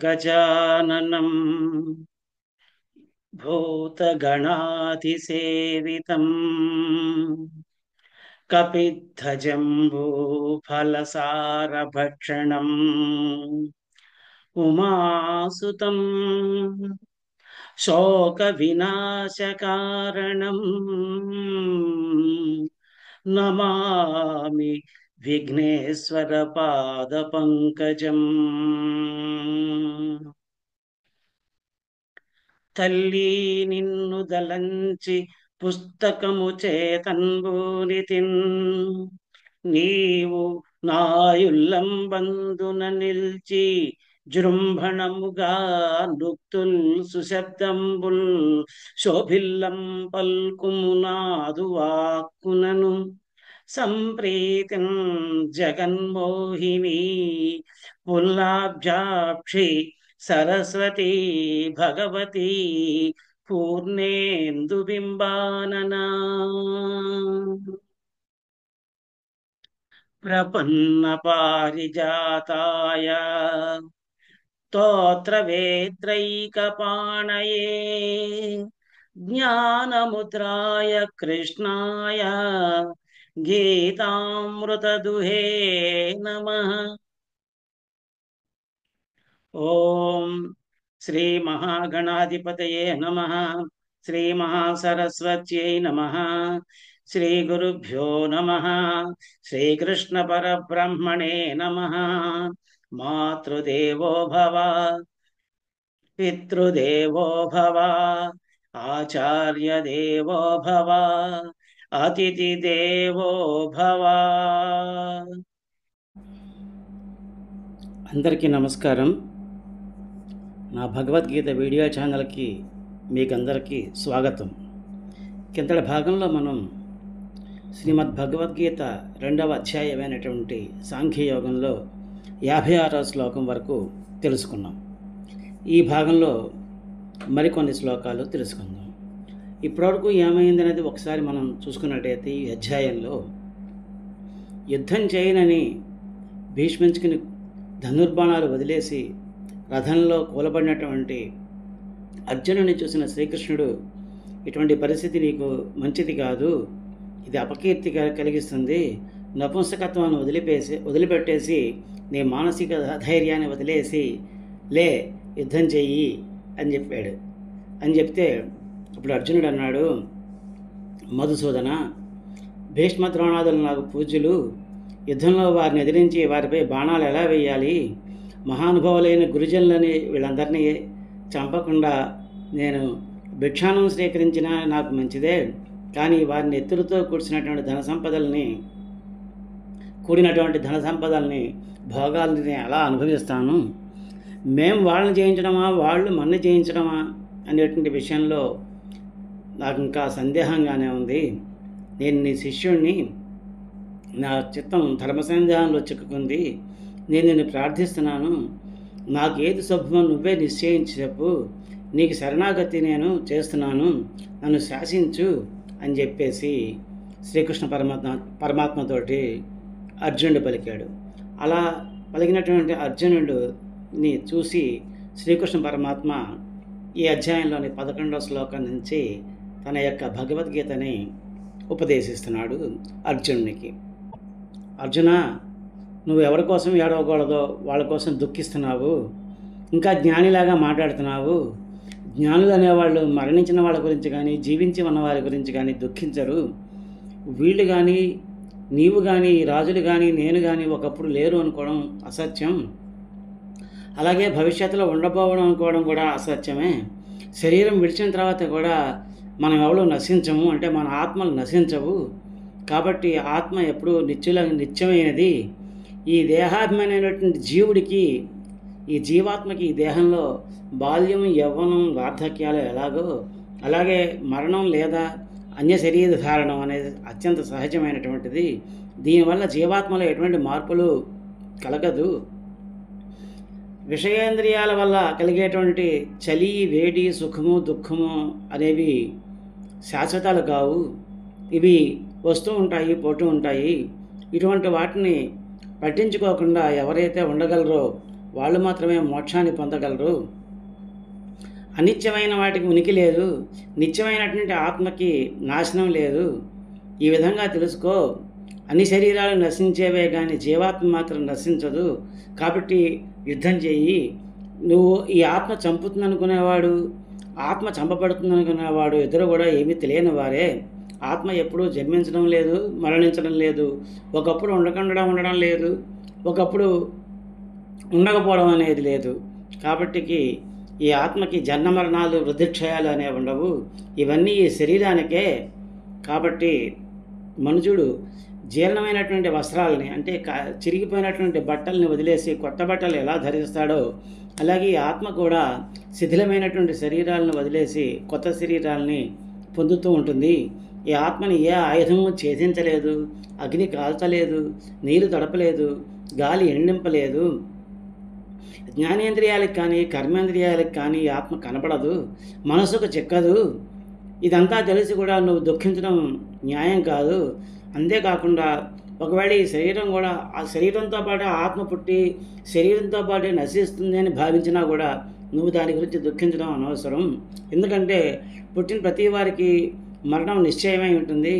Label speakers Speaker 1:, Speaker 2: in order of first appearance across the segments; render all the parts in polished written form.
Speaker 1: गजाननं भूतगणातिसेवितम् कपित्थजम्बूफलसारभक्षणम् उमासुतं शोकविनाशकारणम् नमामि विघ्नेश्वरपादपङ्कजम्। తల్లి నిన్ను దలంచి పుస్తకము చేతన్బూనితిన్ నీవు నాయుల్లంబందున నిల్చి జృంభణముగా నృక్తుల్ సుశబ్దంబుల్ శోభిల్లం పల్కుము నాదు వాక్కునను సంప్రీతిన్ జగన్మోహిని పుల్లాబ్జాక్షి సరస్వతి భగవతి పూర్ణేందుబింబాననా ప్రపన్న పారిజాతాయ స్తోత్రవేత్రైకపాణయే జ్ఞానముద్రాయ కృష్ణాయ గీతామృతదుహే నమః। ఓం శ్రీ మహాగణాధిపతయే నమః। శ్రీ మహాసరస్వత్యై నమః। శ్రీ గురుభ్యో నమః। శ్రీకృష్ణ పరబ్రహ్మణే నమః। మాతృదేవో భవ, పితృదేవో భవ, ఆచార్య దేవో భవ, అతిథి దేవో భవ। అందరికీ నమస్కారం। నా భగవద్గీత వీడియో ఛానల్కి మీకందరికీ స్వాగతం। కిందటి భాగంలో మనం శ్రీమద్ భగవద్గీత 2వ అధ్యాయమైనటువంటి సాంఖ్యయోగంలో 56వ శ్లోకం వరకు తెలుసుకున్నాం। ఈ భాగంలో మరికొన్ని శ్లోకాలు తెలుసుకుందాం। ఇప్పటివరకు ఏమైందనేది ఒకసారి మనం చూసుకున్నట్టయితే ఈ అధ్యాయంలో యుద్ధం చేయనని భీష్మించుకుని ధనుర్బాణాలు వదిలేసి రథంలో కూలబడినటువంటి అర్జునుని చూసిన శ్రీకృష్ణుడు, ఇటువంటి పరిస్థితి నీకు మంచిది కాదు, ఇది అపకీర్తి కలిగిస్తుంది, నపుంసకత్వాన్ని వదిలిపెట్టేసి నీ మానసిక ధైర్యాన్ని వదిలేసి లే యుద్ధం చెయ్యి అని చెప్పాడు। అని చెప్తే అప్పుడు అర్జునుడు అన్నాడు, మధుసూదన, భీష్మ ద్రోణాదులు నాకు పూజ్యులు, యుద్ధంలో వారిని ఎదిరించి వారిపై బాణాలు ఎలా వేయాలి, మహానుభావులైన గురుజనులని వీళ్ళందరినీ చంపకుండా నేను భిక్షానం స్వీకరించినా నాకు మంచిదే, కానీ వారిని ఎత్తులతో కూడినటువంటి ధన సంపదల్ని భోగాలని అలా అనుభవిస్తాను, మేము వాళ్ళని జయించడమా వాళ్ళు మన్ని జయించడమా అనేటువంటి విషయంలో నాకు ఇంకా సందేహంగానే ఉంది। నేను నీ శిష్యుణ్ణి, నా చిత్తం ధర్మసందేహంలో చిక్కుకుంది, నేను నిన్ను ప్రార్థిస్తున్నాను, నాకు ఏది శుభమో నువ్వే నిశ్చయించి చెప్పు, నీకు శరణాగతి నేను చేస్తున్నాను, నన్ను శాసించు అని చెప్పేసి శ్రీకృష్ణ పరమాత్మతోటి అర్జునుడు పలికాడు। అలా పలికినటువంటి అర్జునుడిని చూసి శ్రీకృష్ణ పరమాత్మ ఈ అధ్యాయంలోని 11వ శ్లోకం నుంచి తన యొక్క భగవద్గీతని ఉపదేశిస్తున్నాడు అర్జునునికి। అర్జున, నువ్వు ఎవరి కోసం ఏడవకూడదో వాళ్ళ కోసం దుఃఖిస్తున్నావు, ఇంకా జ్ఞానిలాగా మాట్లాడుతున్నావు। జ్ఞానులు అనేవాళ్ళు మరణించిన వాళ్ళ గురించి కానీ జీవించి ఉన్న వారి గురించి కానీ దుఃఖించరు। వీళ్ళు కానీ నీవు కానీ రాజులు కానీ నేను కానీ ఒకప్పుడు లేరు అనుకోవడం అసత్యం, అలాగే భవిష్యత్తులో ఉండబోవడం అనుకోవడం కూడా అసత్యమే। శరీరం విడిచిన తర్వాత కూడా మనం ఎవరు నశించము, అంటే మన ఆత్మలు నశించవు, కాబట్టి ఆత్మ ఎప్పుడు నిత్యమైనది। ఈ దేహాభిమానమైనటువంటి జీవుడికి, ఈ జీవాత్మకి ఈ దేహంలో బాల్యం యవ్వనం వార్ధక్యాలు ఎలాగో అలాగే మరణం లేదా అన్య శరీర ధారణం అనేది అత్యంత సహజమైనటువంటిది। దీనివల్ల జీవాత్మలో ఎటువంటి మార్పులు కలగదు। విషయేంద్రియాల వల్ల కలిగేటువంటి చలి వేడి సుఖము దుఃఖము అనేవి శాశ్వతాలు కావు, ఇవి వస్తూ ఉంటాయి పోతూ ఉంటాయి। ఇటువంటి వాటిని పట్టించుకోకుండా ఎవరైతే ఉండగలరో వాళ్ళు మాత్రమే మోక్షాన్ని పొందగలరు. అనిత్యమైన వాటికి ఉనికి లేదు, నిత్యమైనటువంటి ఆత్మకి నాశనం లేదు. ఈ విధంగా తెలుసుకో. అన్ని శరీరాలు నశించేవే కానీ జీవాత్మ మాత్రం నశించదు. కాబట్టి యుద్ధం చెయ్యి. నువ్వు ఈ ఆత్మ చంపుతుందనుకునేవాడు, ఆత్మ చంపబడుతుందనుకునేవాడు ఇద్దరు కూడా ఏమీ తెలియని వారే. ఆత్మ ఎప్పుడూ జన్మించడం లేదు, మరణించడం లేదు. ఒకప్పుడు ఉండడం లేదు, ఒకప్పుడు ఉండకపోవడం అనేది లేదు. కాబట్టికి ఈ ఆత్మకి జన్మ మరణాలు, వృద్ధిక్షయాలు అనేవి ఉండవు. ఇవన్నీ ఈ శరీరానికే. కాబట్టి మనుషుడు జీర్ణమైనటువంటి వస్త్రాలని, అంటే చిరిగిపోయినటువంటి బట్టల్ని వదిలేసి కొత్త బట్టలు ఎలా ధరిస్తాడో, అలాగే ఈ ఆత్మ కూడా శిథిలమైనటువంటి శరీరాలను వదిలేసి కొత్త శరీరాలని పొందుతూ ఉంటుంది. ఈ ఆత్మని ఏ ఆయుధము ఛేదించలేదు, అగ్ని కాల్చలేదు, నీరు తడపలేదు, గాలి ఎండింపలేదు. జ్ఞానేంద్రియాలకు కానీ కర్మేంద్రియాలకు కానీ ఈ ఆత్మ కనపడదు, మనసుకు చిక్కదు. ఇదంతా తెలిసి కూడా నువ్వు దుఃఖించడం న్యాయం కాదు. అంతేకాకుండా ఒకవేళ ఈ శరీరం కూడా, ఆ శరీరంతో పాటు ఆత్మ పుట్టి శరీరంతో పాటు నశిస్తుంది అని భావించినా కూడా నువ్వు దాని గురించి దుఃఖించడం అనవసరం. ఎందుకంటే పుట్టిన ప్రతి వారికి మరణం నిశ్చయమై ఉంటుంది.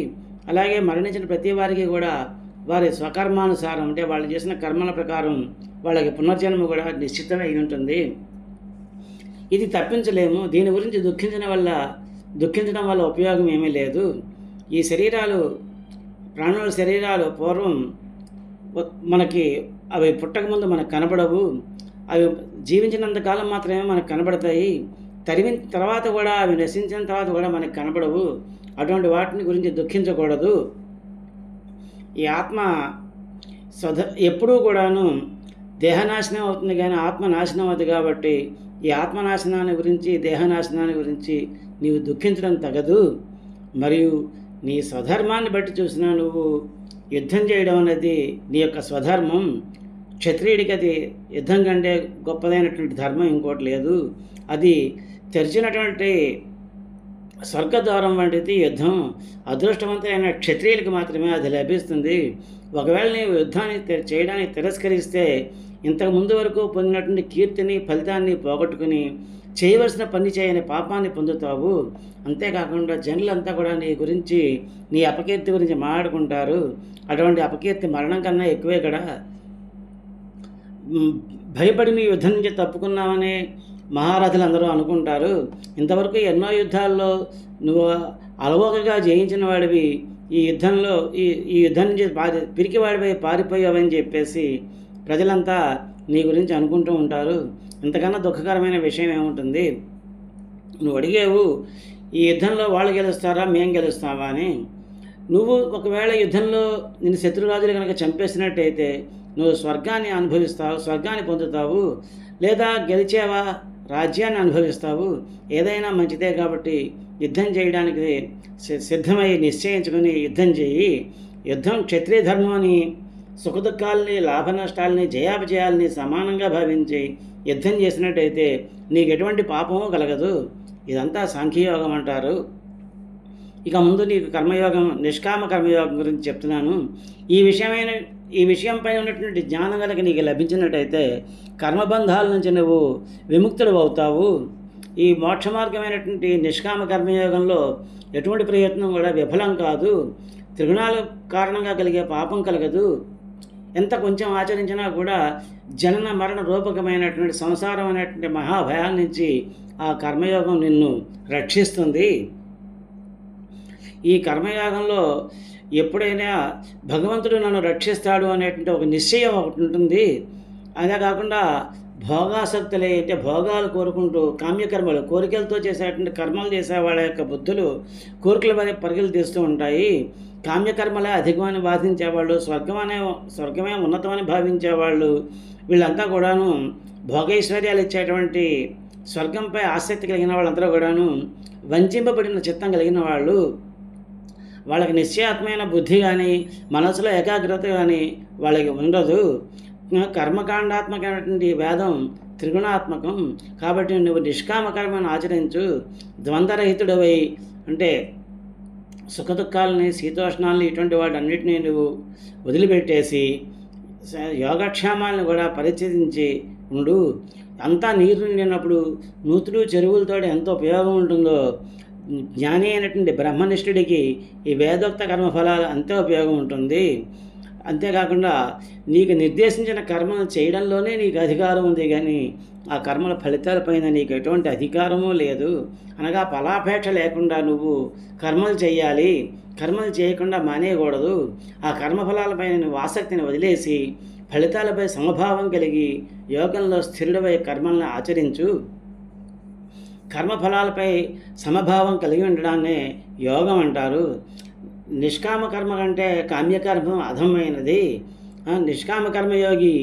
Speaker 1: అలాగే మరణించిన ప్రతి వారికి కూడా వారి స్వకర్మానుసారం, అంటే వాళ్ళు చేసిన కర్మల ప్రకారం వాళ్ళకి పునర్జన్మ కూడా నిశ్చితమై ఉంటుంది. ఇది తప్పించలేము. దీని గురించి దుఃఖించడం వల్ల ఉపయోగం ఏమీ లేదు. ఈ శరీరాలు, ప్రాణుల శరీరాలు పూర్వం మనకి అవి పుట్టకముందు మనకు కనబడవు. అవి జీవించినంతకాలం మాత్రమే మనకు కనబడతాయి. తరిమిన తర్వాత కూడా, అవి నశించిన తర్వాత కూడా మనకు కనబడవు. అటువంటి వాటిని గురించి దుఃఖించకూడదు. ఈ ఆత్మ ఎప్పుడూ కూడాను దేహనాశనం అవుతుంది కానీ ఆత్మ నాశనం అవుతుంది. కాబట్టి ఈ ఆత్మనాశనాన్ని గురించి, దేహనాశనాన్ని గురించి నీవు దుఃఖించడం తగదు. మరియు నీ స్వధర్మాన్ని బట్టి చూసినా నువ్వు యుద్ధం చేయడం అనేది నీ యొక్క స్వధర్మం. క్షత్రియుడికి అది యుద్ధం కంటే గొప్పదైనటువంటి ధర్మం ఇంకోటి లేదు. అది తెరిచినటువంటి స్వర్గద్వారం వంటిది యుద్ధం. అదృష్టవంతమైన క్షత్రియులకు మాత్రమే అది లభిస్తుంది. ఒకవేళ నీవు యుద్ధాన్ని చేయడానికి తిరస్కరిస్తే ఇంతకు ముందు వరకు పొందినటువంటి కీర్తిని, ఫలితాన్ని పోగొట్టుకుని చేయవలసిన పని చేయని పాపాన్ని పొందుతావు. అంతేకాకుండా జనులంతా కూడా నీ గురించి, నీ అపకీర్తి గురించి మాట్లాడుకుంటారు. అటువంటి అపకీర్తి మరణం కన్నా ఎక్కువే కదా. భయపడి నీ యుద్ధం నుంచి తప్పుకున్నామని మహారథులు అందరూ అనుకుంటారు. ఇంతవరకు ఎన్నో యుద్ధాల్లో నువ్వు అలవోకగా జయించిన వాడివి, ఈ యుద్ధం నుంచి పిరికివాడిపై పారిపోయావని చెప్పేసి ప్రజలంతా నీ గురించి అనుకుంటూ ఉంటారు. ఇంతకన్నా దుఃఖకరమైన విషయం ఏముంటుంది? నువ్వు అడిగేవు ఈ యుద్ధంలో వాళ్ళు గెలుస్తారా, మేం గెలుస్తావా అని. నువ్వు ఒకవేళ యుద్ధంలో నిన్ను శత్రురాజులు కనుక చంపేసినట్టయితే నువ్వు స్వర్గాన్ని అనుభవిస్తావు, స్వర్గాన్ని పొందుతావు. లేదా గెలిచేవా, రాజ్యాన్ని అనుభవిస్తావు. ఏదైనా మంచిదే. కాబట్టి యుద్ధం చేయడానికి సిద్ధమై నిశ్చయించుకుని యుద్ధం చేయి. యుద్ధం క్షత్రియ ధర్మం అని సుఖదుఖాలని, లాభ నష్టాలని, జయాపజయాలని సమానంగా భావించి యుద్ధం చేసినట్టయితే నీకు ఎటువంటి పాపము కలగదు. ఇదంతా సాంఖ్యయోగం అంటారు. ఇక ముందు నీకు కర్మయోగం, నిష్కామ కర్మయోగం గురించి చెప్తున్నాను. ఈ విషయంపై ఉన్నటువంటి జ్ఞానం కనుక నీకు లభించినట్టయితే కర్మబంధాల నుంచి నువ్వు విముక్తుడు అవుతావు. ఈ మోక్ష మార్గమైనటువంటి నిష్కామ కర్మయోగంలో ఎటువంటి ప్రయత్నం కూడా విఫలం కాదు. త్రిగుణాల కారణంగా కలిగే పాపం కలగదు. ఎంత కొంచెం ఆచరించినా కూడా జనన మరణ రూపకమైనటువంటి సంసారం అనేటువంటి మహాభయాల నుంచి ఆ కర్మయోగం నిన్ను రక్షిస్తుంది. ఈ కర్మయోగంలో ఎప్పుడైనా భగవంతుడు నన్ను రక్షిస్తాడు అనేటువంటి ఒక నిశ్చయం ఒకటి ఉంటుంది. అదే కాకుండా భోగాసక్తులే, అంటే భోగాలు కోరుకుంటూ కామ్యకర్మలు, కోరికలతో చేసేటువంటి కర్మలు చేసే వాళ్ళ యొక్క బుద్ధులు కోరికల వరకు పరుగులు తీస్తూ ఉంటాయి. కామ్యకర్మలే అధికమని బాధించేవాళ్ళు, స్వర్గమే ఉన్నతమని భావించేవాళ్ళు, వీళ్ళంతా కూడాను భోగైశ్వర్యాలు ఇచ్చేటువంటి స్వర్గంపై ఆసక్తి కలిగిన వాళ్ళందరూ కూడాను వంచింపబడిన చిత్తం కలిగిన వాళ్ళు. వాళ్ళకి నిశ్చయాత్మైన బుద్ధి కానీ, మనసులో ఏకాగ్రత కానీ వాళ్ళకి ఉండదు. కర్మకాండాత్మకమైనటువంటి వేదం త్రిగుణాత్మకం. కాబట్టి నువ్వు నిష్కామ కర్మను ఆచరించు. ద్వంద్వరహితుడవై, అంటే సుఖదుఖాలని, శీతోష్ణాలని, ఇటువంటి వాటన్నిటినీ నువ్వు వదిలిపెట్టేసి యోగక్షేమాలను కూడా పరిచయించి ఉండు. అంతా నీరు నిండినప్పుడు నూతులు చెరువులతో ఎంత ఉపయోగం ఉంటుందో జ్ఞాని అయినటువంటి బ్రహ్మనిష్ఠుడికి ఈ వేదోక్త కర్మఫలాలు అంతే ఉపయోగం ఉంటుంది. అంతేకాకుండా నీకు నిర్దేశించిన కర్మను చేయడంలోనే నీకు అధికారం ఉంది, కానీ ఆ కర్మల ఫలితాలపైన నీకు ఎటువంటి అధికారము లేదు. అనగా ఫలాపేక్ష లేకుండా నువ్వు కర్మలు చేయాలి, కర్మలు చేయకుండా మానేయకూడదు. ఆ కర్మఫలాలపైన నువ్వు ఆసక్తిని వదిలేసి ఫలితాలపై సమభావం కలిగి యోగంలో స్థిరుడపై కర్మలను ఆచరించు. కర్మఫలాలపై సమభావం కలిగి ఉండడాన్నే యోగం అంటారు. నిష్కామ కర్మ కంటే కామ్యకర్మ అధమైనది. నిష్కామ కర్మయోగి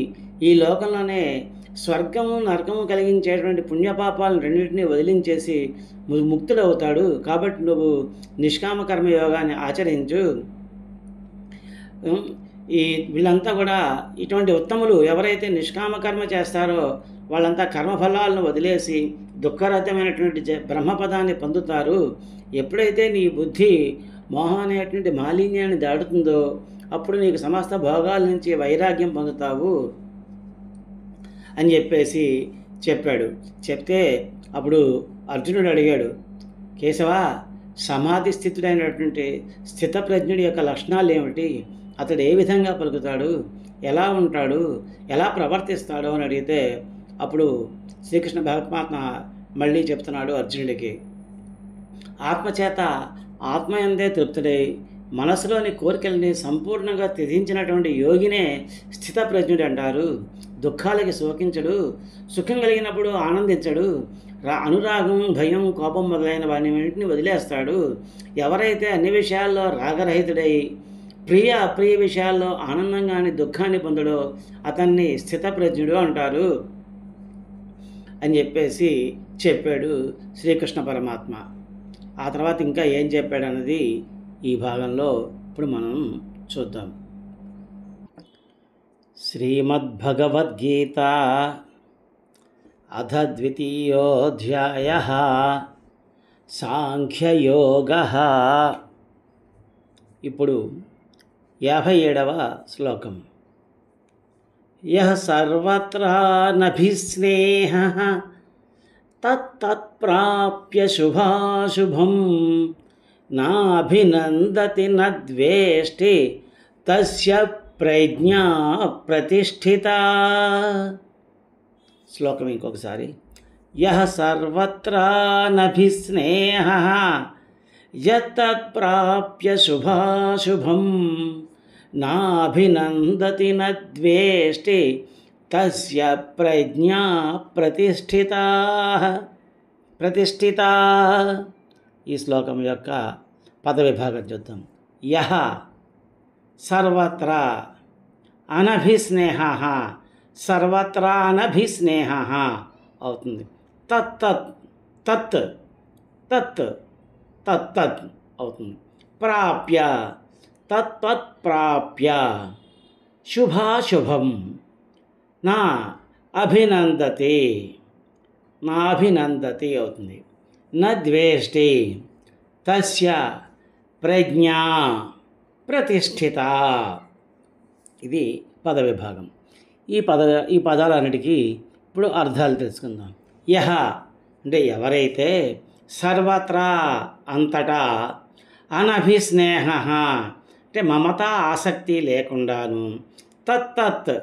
Speaker 1: ఈ లోకంలోనే స్వర్గము నరకము కలిగించేటువంటి పుణ్యపాపాలను రెండింటినీ వదిలించేసి ముక్తుడవుతాడు. కాబట్టి నువ్వు నిష్కామ కర్మయోగాన్ని ఆచరించు. వీళ్ళంతా కూడా ఇటువంటి ఉత్తములు ఎవరైతే నిష్కామ కర్మ చేస్తారో వాళ్ళంతా కర్మఫలాలను వదిలేసి దుఃఖరహితమైనటువంటి బ్రహ్మపదాన్ని పొందుతారు. ఎప్పుడైతే నీ బుద్ధి మోహం అనేటువంటి మాలిన్యాన్ని దాటుతుందో అప్పుడు నీకు సమస్త భోగాల నుంచి వైరాగ్యం పొందుతావు అని చెప్పాడు. చెప్తే అప్పుడు అర్జునుడు అడిగాడు, కేశవ, సమాధి స్థితుడైనటువంటి స్థితప్రజ్ఞుడి యొక్క లక్షణాలు ఏమిటి? అతడు ఏ విధంగా పలుకుతాడు, ఎలా ఉంటాడు, ఎలా ప్రవర్తిస్తాడు అని అడిగితే అప్పుడు శ్రీకృష్ణ పరమాత్మ మళ్ళీ చెప్తున్నాడు అర్జునుడికి, ఆత్మచేత ఆత్మయందే తృప్తుడై మనసులోని కోరికల్ని సంపూర్ణంగా త్యజించినటువంటి యోగినే స్థితప్రజ్ఞుడు అంటారు. దుఃఖాలకి శోకించడు, సుఖం కలిగినప్పుడు ఆనందించడు, అనురాగం, భయం, కోపం మొదలైన వాటిని వదిలేస్తాడు. ఎవరైతే అన్ని విషయాల్లో రాగరహితుడై అప్రియ విషయాల్లో ఆనందంగాని దుఃఖాన్ని పొందడో అతన్ని స్థితప్రజ్ఞుడు అంటారు అని చెప్పాడు శ్రీకృష్ణ పరమాత్మ. ఆ తర్వాత ఇంకా ఏం చెప్పాడు అన్నది ఈ భాగంలో ఇప్పుడు మనం చూద్దాం. శ్రీమద్భగవద్గీత అథ ద్వితీయోధ్యాయః సాంఖ్యయోగః. ఇప్పుడు 57వ శ్లోకం. యః సర్వత్రా నభిస్నేహః తత్తత్ప్రాప్య శుభాశుభం నాభినందతి నద్వేష్టి తస్య ప్రజ్ఞా ప్రతిష్ఠితా. శ్లోకం ఇంకొకసారి. యః సర్వత్రా నభిస్నేహః యత్తత్ప్రాప్య శుభాశుభం నాభినందతి నద్వేష్టి తస్య ప్రజ్ఞా ప్రతిష్ఠితా. ఈ శ్లోకం యొక్క పదవిభాగం చూద్దాం. యః సర్వత్రా అనభిస్నేహః, సర్వత్రా అనభిస్నేహః అవుతుంది. తత్ అవుతుంది. ప్రాప్య తత్ప్రాప్య శుభాశుభం నా అభినందతి అవుతుంది. నద్వేష్టి తస్య ప్రజ్ఞా ప్రతిష్ఠిత. ఇది పదవిభాగం. ఈ పదాలన్నిటికీ ఇప్పుడు అర్థాలు తెలుసుకుందాం. యహ అంటే ఎవరైతే, సర్వత్రా అంతటా, అనభిస్నేహ అంటే మమత ఆసక్తి లేకుండాను, తత్తత్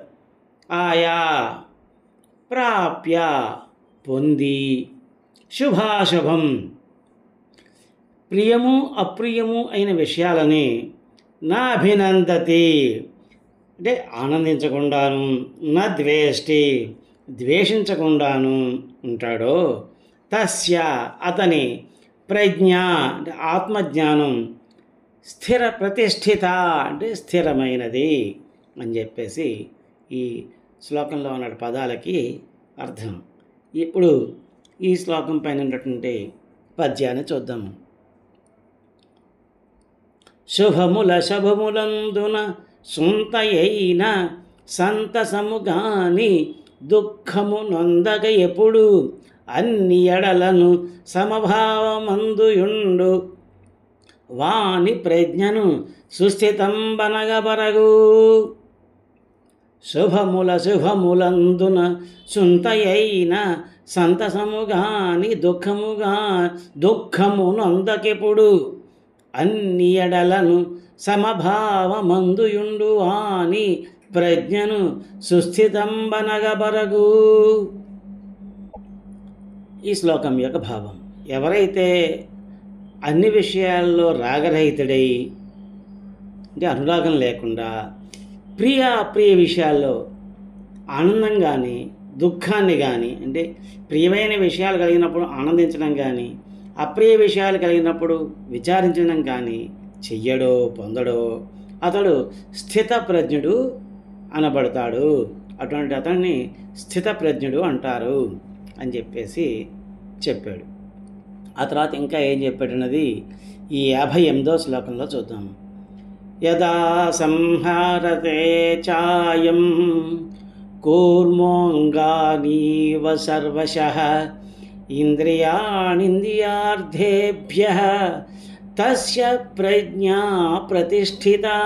Speaker 1: ఆయా, ప్రాప్య పొంది, శుభాశుభం ప్రియము అప్రియము అయిన విషయాలని, నా అభినందతి అంటే ఆనందించకుండాను, నా ద్వేష్టి ద్వేషించకుండాను ఉంటాడో, తస్య అతని ప్రజ్ఞ అంటే ఆత్మజ్ఞానం, స్థిర ప్రతిష్ఠిత అంటే స్థిరమైనది అని చెప్పేసి ఈ శ్లోకంలో ఉన్న పదాలకి అర్థం. ఇప్పుడు ఈ శ్లోకం పైన ఉన్నటువంటి పద్యాన్ని చూద్దాము. శుభములందున సొంతయైన సంతసముగాని దుఃఖము నొందగ ఎప్పుడు అన్ని ఎడలను సమభావమందుయుండు వాని ప్రజ్ఞను సుస్థితంబనగబరగు. శుభములందున సుంతయైన సంతసముగాని దుఃఖమునందకెప్పుడు అన్ని ఎడలను సమభావమందుయుండు అని ప్రజ్ఞను సుస్థితంబనగబరగు. ఈ శ్లోకం యొక్క భావం, ఎవరైతే అన్ని విషయాల్లో రాగరహితుడై అంటే అనురాగం లేకుండా ప్రియ విషయాల్లో ఆనందం కానీ దుఃఖాన్ని కానీ అంటే ప్రియమైన విషయాలు కలిగినప్పుడు ఆనందించడం కానీ అప్రియ విషయాలు కలిగినప్పుడు విచారించడం కానీ చెయ్యడో పొందడో అతడు స్థితప్రజ్ఞుడు అనబడతాడు. అటువంటి అతన్ని స్థితప్రజ్ఞుడు అంటారు అని చెప్పేసి చెప్పాడు. ఆ తర్వాత ఇంకా ఏం చెప్పాడన్నది ఈ 58వ శ్లోకంలో చూద్దాం. యదా సంహారతే చాయం కూర్మోంగానీవ సర్వశః ఇంద్రియాణింద్రియార్థేభ్యః తస్య ప్రజ్ఞా ప్రతిష్ఠితా.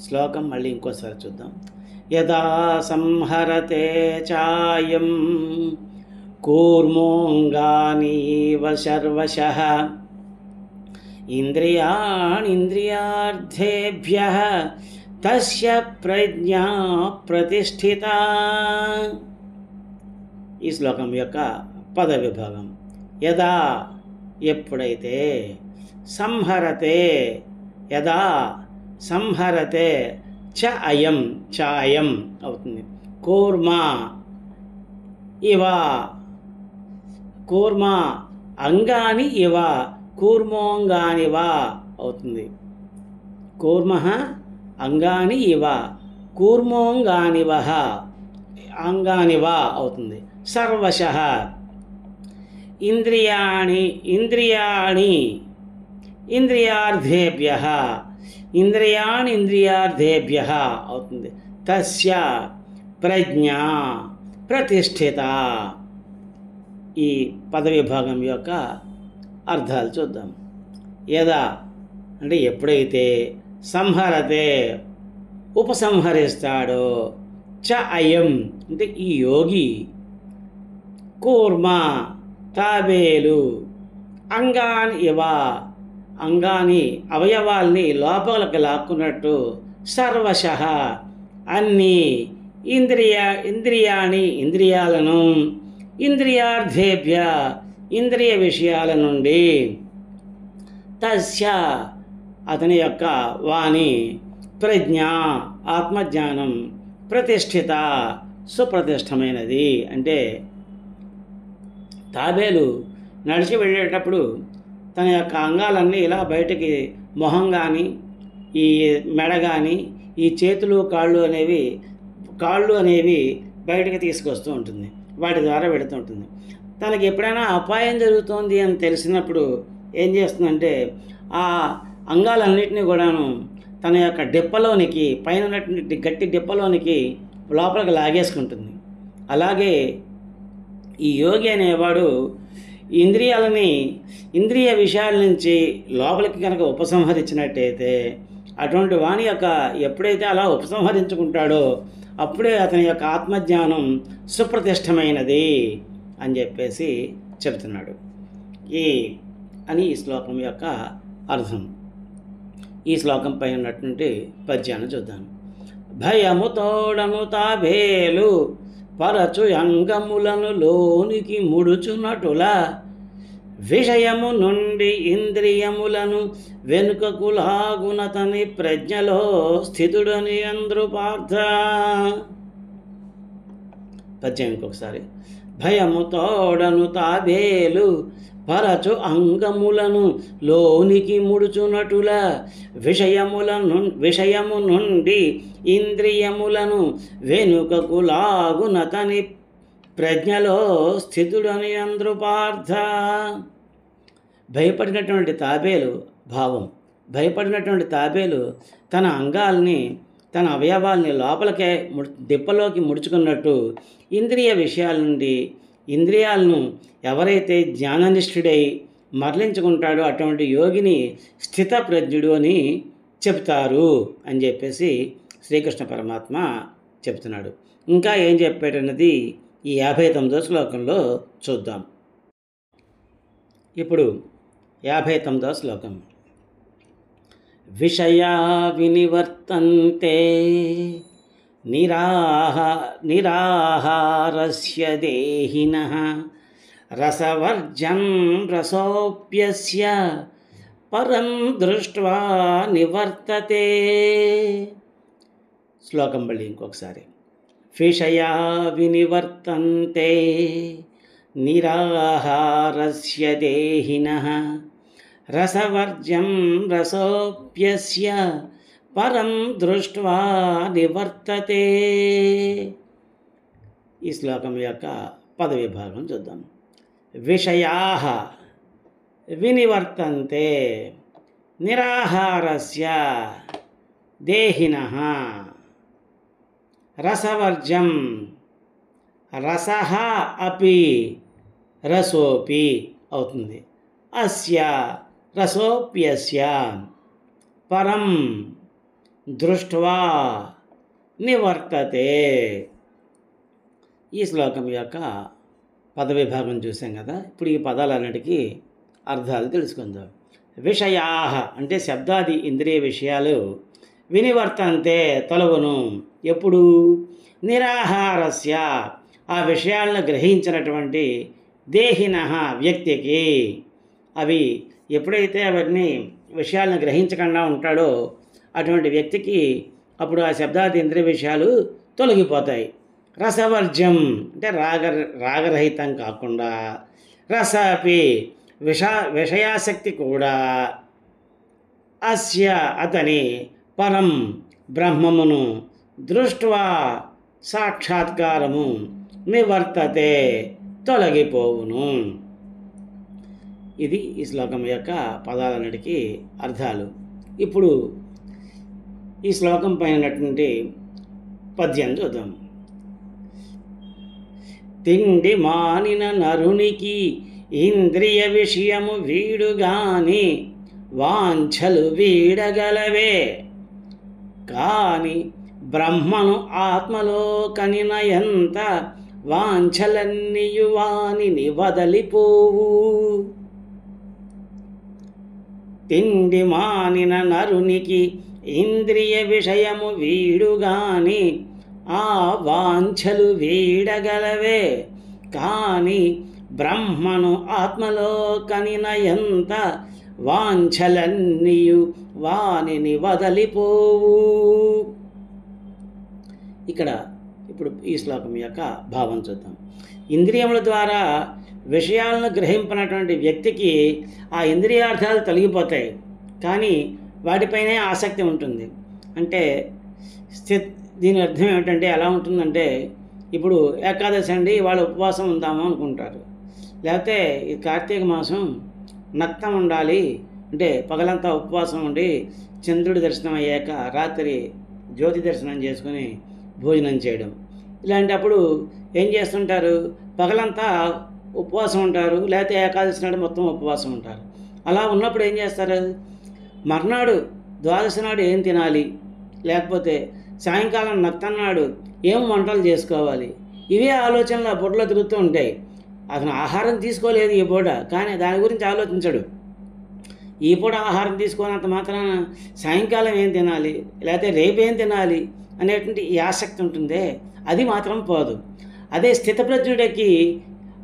Speaker 1: శ్లోకం మళ్ళీ ఇంకోసారి చూద్దాం. యదా సంహరతే చాయం కూర్మోంగానీవ సర్వశః ఇంద్రియాణింద్రియార్థేభ్యః తస్య ప్రజ్ఞా ప్రతిష్ఠితా. ఈ శ్లోకం యొక్క పద విభాగం. యదా ఎప్పుడైతే, సంహరతే యదా సంహరతే చ అయం చాయం అవుతుంది. కూర్మ ఇవ కూర్మ అంగాని ఇవ కూర్మోంగానివ అవుతుంది. కూర్మ అంగాని ఇవ కూర్మోంగానివ అంగానివ అవుతుంది. సర్వశః ఇంద్రియాణి ఇంద్రియార్థేభ్యః ఇంద్రియార్థేభ్యః అవుతుంది. తస్య ప్రజ్ఞా ప్రతిష్ఠిత. ఈ పదవిభాగం యొక్క అర్థాలు చూద్దాం. యదా అంటే ఎప్పుడైతే, సంహరతే ఉపసంహరిస్తాడో, చ అయం అంటే ఈ యోగి, కూర్మ తాబేలు, అంగాని ఇవ అంగాని అవయవాల్ని లోపలికి లాక్కున్నట్టు, సర్వశః అన్ని ఇంద్రియాలను ఇంద్రియార్థేభ్య ఇంద్రియ విషయాల నుండి, తస్య అతని యొక్క వాణి, ప్రజ్ఞ ఆత్మజ్ఞానం, ప్రతిష్ఠిత సుప్రతిష్టమైనది. అంటే తాబేలు నడిచి వెళ్ళేటప్పుడు తన యొక్క అంగాలన్నీ ఇలా బయటికి, మొహం కానీ ఈ మెడ కానీ ఈ చేతులు కాళ్ళు అనేవి బయటకు తీసుకొస్తూ ఉంటుంది, వాటి ద్వారా వెళుతూ ఉంటుంది. తనకి ఎప్పుడైనా అపాయం జరుగుతోంది అని తెలిసినప్పుడు ఏం చేస్తుందంటే ఆ అంగాలన్నింటినీ కూడాను తన యొక్క డిప్పలోనికి, పైన ఉన్నటువంటి గట్టి డిప్పలోనికి లోపలికి లాగేసుకుంటుంది. అలాగే ఈ యోగి అనేవాడు ఇంద్రియ విషయాల నుంచి లోపలికి కనుక ఉపసంహరించినట్టయితే, అటువంటి వాణి యొక్క ఎప్పుడైతే అలా ఉపసంహరించుకుంటాడో అప్పుడే అతని యొక్క ఆత్మజ్ఞానం సుప్రతిష్టమైనది అని చెప్పేసి చెబుతున్నాడు. ఈ శ్లోకం యొక్క అర్థం. ఈ శ్లోకం పై ఉన్నటువంటి పద్యాన్ని చూద్దాం. భయము తోడను తాబేలు పరచు అంగములను లోనికి ముడుచునటుల, విషయము నుండి ఇంద్రియములను వెనుకకు లాగునతని ప్రజ్ఞలో స్థితుడని అందరూ పార్థ. పద్యం ఇంకొకసారి. భయము తోడను తాబేలు పరచు అంగములను లోనికి ముడుచునటుల, విషయము నుండి ఇంద్రియములను వెనుకకు లాగునతని ప్రజ్ఞలో స్థితుడని అందరూ పార్థ. భయపడినటువంటి తాబేలు భావం. భయపడినటువంటి తాబేలు తన అంగాల్ని, తన అవయవాల్ని లోపలికే డిప్పలోకి ముడుచుకున్నట్టు ఇంద్రియ విషయాల నుండి ఇంద్రియాలను ఎవరైతే జ్ఞాననిష్ఠుడై మరలించుకుంటాడో అటువంటి యోగిని స్థితప్రజ్ఞుడు అని చెప్తారు అని చెప్పేసి శ్రీకృష్ణ పరమాత్మ చెప్తున్నాడు. ఇంకా ఏం చెప్పాడన్నది ఈ 59వ శ్లోకంలో చూద్దాం. ఇప్పుడు 59వ శ్లోకం. విషయా వినివర్తంతే నిరాహారస్య దేహినః రసవర్జం రసోప్యస్య పరం దృష్ట్వా నివర్తతే. శ్లోకం మళ్ళీ ఇంకొకసారి. విషయా వినివర్తంతే నిరాహారస్య దేహినః రసవర్జం రసోప్యస్య పరం దృష్ట్వా నివర్తతే. ఈ శ్లోకం యొక్క పదవిభాగం చూద్దాం. విషయాః వినివర్తంతే నిరాహారస్య దేహినః రసవర్జం రసః అపి రసోపి అవుతుంది. అస్య రసోప్యస్య పరం దృష్ట్వా నివర్తతే. ఈ శ్లోకం యొక్క పదవిభాగం చూసాం కదా. ఇప్పుడు ఈ పదాలన్నిటికీ అర్థాలు తెలుసుకుందాం. విషయాః అంటే శబ్దాది ఇంద్రియ విషయాలు వినివర్తంతే తొలగును. ఎప్పుడు? నిరాహారస్య ఆ విషయాలను గ్రహించినటువంటి దేహినః వ్యక్తికి. అవి ఎప్పుడైతే అవన్నీ విషయాలను గ్రహించకుండా ఉంటాడో అటువంటి వ్యక్తికి అప్పుడు ఆ శబ్దాది ఇంద్రియ విషయాలు తొలగిపోతాయి. రసవర్జ్యం అంటే రాగరహితం కాకుండా, రసాపి విషయాసక్తి కూడా, అస్య అతని పరం బ్రహ్మమును దృష్ట్వా సాక్షాత్కారము నివర్తతే తొలగిపోవును. ఇది ఈ శ్లోకం యొక్క పదాలన్నిటికీ అర్థాలు. ఇప్పుడు ఈ శ్లోకం పైనటువంటి పద్యం చూద్దాం. తిండి మానిన నరునికి ఇంద్రియ విషయము వీడుగాని వాంఛలు వీడగలవే, కాని బ్రహ్మను ఆత్మలో కనిన ఎంత వాంఛలన్నీయు వానిని వదలిపోవు. తిండి మానిన నరునికి ఇంద్రియ విషయము వీడుగాని ఆ వాంఛలు వీడగలవే, కాని బ్రహ్మను ఆత్మలో కనిన ఎంత వాంఛలన్నీయు వానిని వదలిపోవు. ఇప్పుడు ఈ శ్లోకం యొక్క భావం చూద్దాం. ఇంద్రియముల ద్వారా విషయాలను గ్రహింపనటువంటి వ్యక్తికి ఆ ఇంద్రియార్థాలు తొలగిపోతాయి, కానీ వాటిపైనే ఆసక్తి ఉంటుంది. అంటే దీని అర్థం ఏమిటంటే ఎలా ఉంటుందంటే, ఇప్పుడు ఏకాదశి అండి వాళ్ళ ఉపవాసం ఉందాము అనుకుంటారు, లేకపోతే ఈ కార్తీక మాసం నక్తం ఉండాలి అంటే పగలంతా ఉపవాసం ఉండి చంద్రుడి దర్శనం అయ్యాక రాత్రి జ్యోతి దర్శనం చేసుకుని భోజనం చేయడం. ఇలాంటప్పుడు ఏం చేస్తుంటారు? పగలంతా ఉపవాసం ఉంటారు, లేకపోతే ఏకాదశి నాడు మొత్తం ఉపవాసం ఉంటారు. అలా ఉన్నప్పుడు ఏం చేస్తారు? మర్నాడు ద్వాదశి నాడు ఏం తినాలి, లేకపోతే సాయంకాలం నక్తన్నాడు ఏం వంటలు చేసుకోవాలి, ఇవే ఆలోచనలు ఆ బుర్రలో తిరుగుతూ ఉంటాయి. అతను ఆహారం తీసుకోలేదు ఈ పూట, కానీ దాని గురించి ఆలోచించడు. ఈ పూట ఆహారం తీసుకున్నంత మాత్రాన సాయంకాలం ఏం తినాలి, లేకపోతే రేపు ఏం తినాలి అనేటువంటి ఈ ఆసక్తి ఉంటుందే, అది మాత్రం పోదు. అదే స్థితప్రజ్ఞుడికి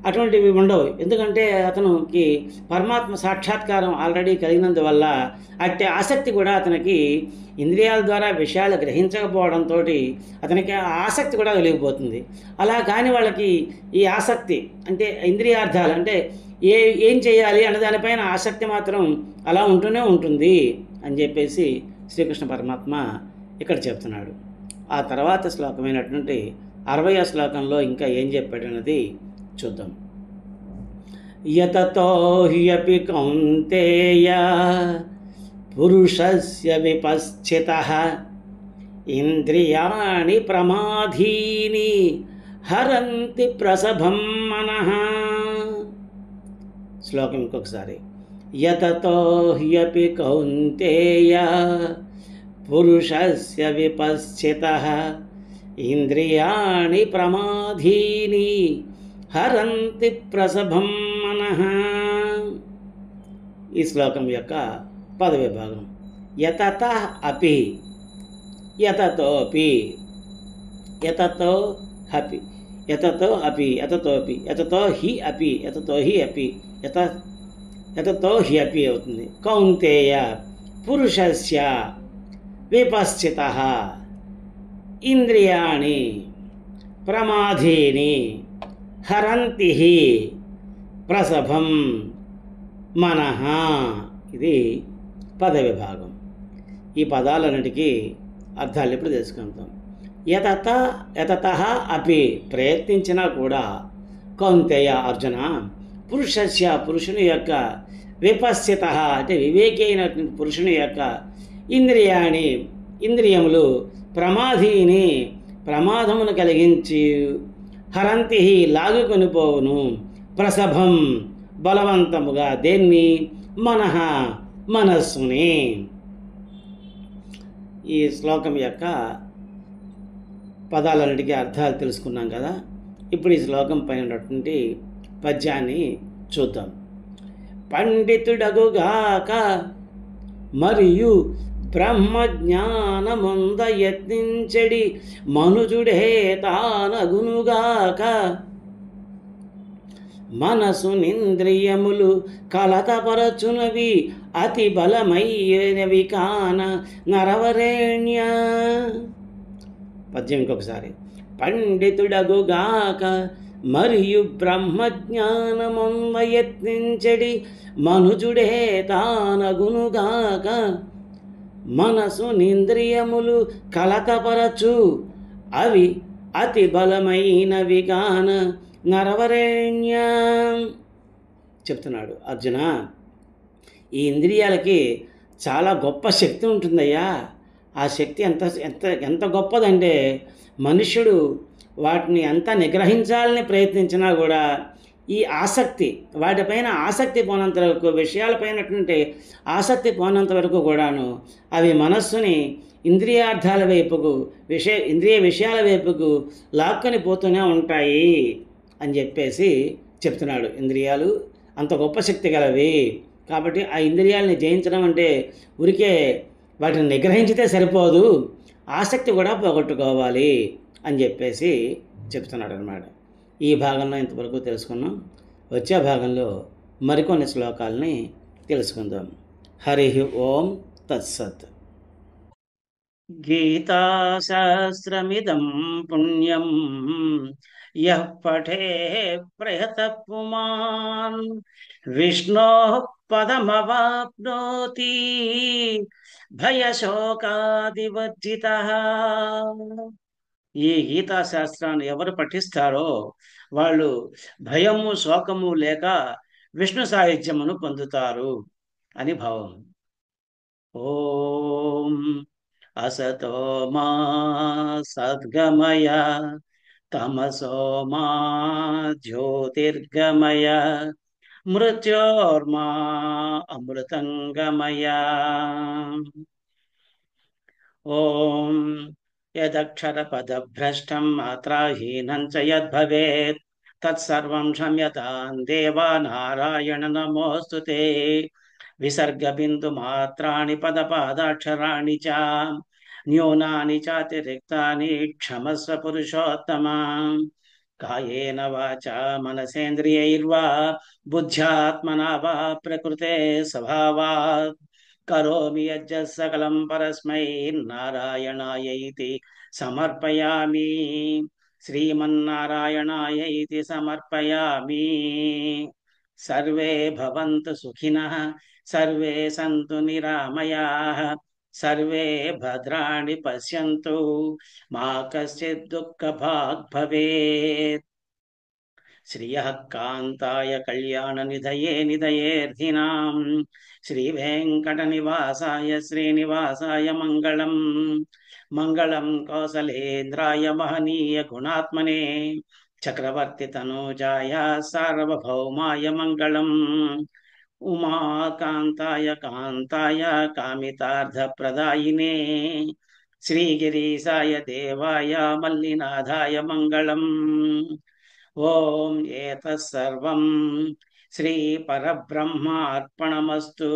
Speaker 1: అటువంటివి ఉండవు. ఎందుకంటే అతనికి పరమాత్మ సాక్షాత్కారం ఆల్రెడీ కలిగినందువల్ల అట్టి ఆసక్తి కూడా అతనికి ఇంద్రియాల ద్వారా విషయాలు గ్రహించకపోవడంతో అతనికి ఆ ఆసక్తి కూడా వెలిగిపోతుంది. అలా కాని వాళ్ళకి ఈ ఆసక్తి అంటే ఇంద్రియార్థాలు అంటే ఏం చేయాలి అన్న దానిపైన ఆసక్తి మాత్రం అలా ఉంటూనే ఉంటుంది అని చెప్పేసి శ్రీకృష్ణ పరమాత్మ ఇక్కడ చెప్తున్నాడు. ఆ తర్వాత శ్లోకమైనటువంటి 60వ శ్లోకంలో ఇంకా ఏం చెప్పాడన్నది చూద్దాం. యతతో హ్యపి కౌంతేయ పురుషస్య విపశ్చితః ఇంద్రియాణి ప్రమాధీని హరంతి ప్రసభం మనః. శ్లోకం ఇంకొకసారి. యతతో హ్యపి కౌంతేయ పురుషస్య విపశ్చితః ఇంద్రియాణి ప్రమాధీని హరంతి ప్రసభం మనః. ఈ శ్లోకం యొక్క పదవిభాగం. యతతః అపి, యతతోపి, యతతో హపి, యతతో అపి, యతతోపి, యతతో హి అపి, యతతో హి అపి, యతతో హి అపి అవుతుంది. కౌంతేయ పురుషస్య విపశ్చితః ఇంద్రియాణి ప్రమాధీని హరంతి ప్రసభం మనః. ఇది పదవిభాగం. ఈ పదాలన్నిటికీ అర్థాలు ఇప్పుడు తెలుసుకుంటాం. యతతః అపి, ప్రయత్నించినా కూడా, కౌంతేయ అర్జున, పురుషస్య పురుషుని యొక్క, విపశ్చితః అంటే వివేకి అయినటువంటి పురుషుని యొక్క, ఇంద్రియాణి ఇంద్రియములు, ప్రమాధీని ప్రమాదమును కలిగించి, హరంతి లాగుకొని పోవును, ప్రసభం బలవంతముగా, దేన్ని? మనః మనస్సుని. ఈ శ్లోకం యొక్క పదాలన్నిటికీ అర్థాలు తెలుసుకున్నాం కదా. ఇప్పుడు ఈ శ్లోకం పైన ఉన్నటువంటి పద్యాన్ని చూద్దాం. పండితుడగుగాక మరియు బ్రహ్మజ్ఞానముంద యత్నించడి మనుజుడే తానగునుగాక, మనసునింద్రియములు కలతపరచునవి అతి బలమైనవి కాన నరవరేణ్య. పద్యం ఇంకొకసారి. పండితుడగుగాక మరియు బ్రహ్మజ్ఞానముంద యత్నించడి మనుజుడే తానగునుగాక, మనసునింద్రియములు కలతపరచు అవి అతి బలమైనవి కాన నరవరేణ్య. చెప్తున్నాడు అర్జున, ఈ ఇంద్రియాలకి చాలా గొప్ప శక్తి ఉంటుందయ్యా. ఆ శక్తి ఎంత ఎంత ఎంత గొప్పదంటే, మనుష్యుడు వాటిని ఎంత నిగ్రహించాలని ప్రయత్నించినా కూడా ఈ ఆసక్తి, వాటిపైన ఆసక్తి పోనంత వరకు, విషయాలపైనటువంటి ఆసక్తి పోనంత వరకు కూడాను అవి మనస్సుని ఇంద్రియార్థాల వైపుకు, ఇంద్రియ విషయాల వైపుకు లాక్కొని పోతూనే ఉంటాయి అని చెప్పేసి చెప్తున్నాడు. ఇంద్రియాలు అంత గొప్ప శక్తి గలవి కాబట్టి ఆ ఇంద్రియాలని జయించడం అంటే ఊరికే వాటిని నిగ్రహించితే సరిపోదు, ఆసక్తి కూడా పోగొట్టుకోవాలి అని చెప్పేసి చెప్తున్నాడు అన్నమాట. ఈ భాగంలో ఇంతవరకు తెలుసుకున్నాం. వచ్చే భాగంలో మరికొన్ని శ్లోకాలని తెలుసుకుందాం. హరి ఓం తత్సత్. గీతాశాస్త్రమిదం పుణ్యం యః పఠే ప్రయతః పుమాన్ విష్ణోః పదమవాప్నోతి భయశోకాదివర్జితః. ఈ గీతాశాస్త్రాన్ని ఎవరు పఠిస్తారో వాళ్ళు భయము శోకము లేక విష్ణు సాహిత్యమును పొందుతారు అని భావం. ఓం అసతో మా సద్గమయ తమసో మా జ్యోతిర్గమయ మృత్యోర్మా అమృతంగమయ. ఓం యదక్షరపదభ్రష్టం మాత్రాహీనం చ యద్భవేత్ తత్సర్వం క్షమ్యతాం దేవా నారాయణ నమోస్తుతే. విసర్గబిందుమాత్రాణి పదపాదాక్షరాణి చ న్యూనాని చాతిరిక్తాని క్షమస్వ పురుషోత్తమ. కాయేన వాచా మనసేంద్రియైర్వా బుద్ధ్యాత్మనా వా ప్రకృతే స్వభావాత్ కరోమి యజ్జత్ సకలం పరస్మై నారాయణాయైతి సమర్పయామి. శ్రీమన్నారాయణాయైతి సమర్పయామి. సర్వే భవంతు సుఖినః, సర్వే సంతు నిరామయాః, సర్వే భద్రాణి పశ్యంతు, మా కశ్చిద్ దుఃఖభాగ్ భవేత్. శ్రియః కాంతాయ కళ్యాణ నిధయే నిధయేర్థినాం శ్రీ వెంకట నివాసాయ శ్రీనివాసాయ మంగళం. మంగళం కౌసలేంద్రాయ మహనీయ గుణాత్మనే చక్రవర్తి తనూజాయ సార్వభౌమాయ మంగళం. ఉమాకాంతాయ కాంతాయ కామితార్థప్రదాయినే శ్రీగిరీశాయ దేవాయ మల్లినాథాయ మంగళం. ఓం ఏతత్సర్వం శ్రీ పరబ్రహ్మ అర్పణమస్తు.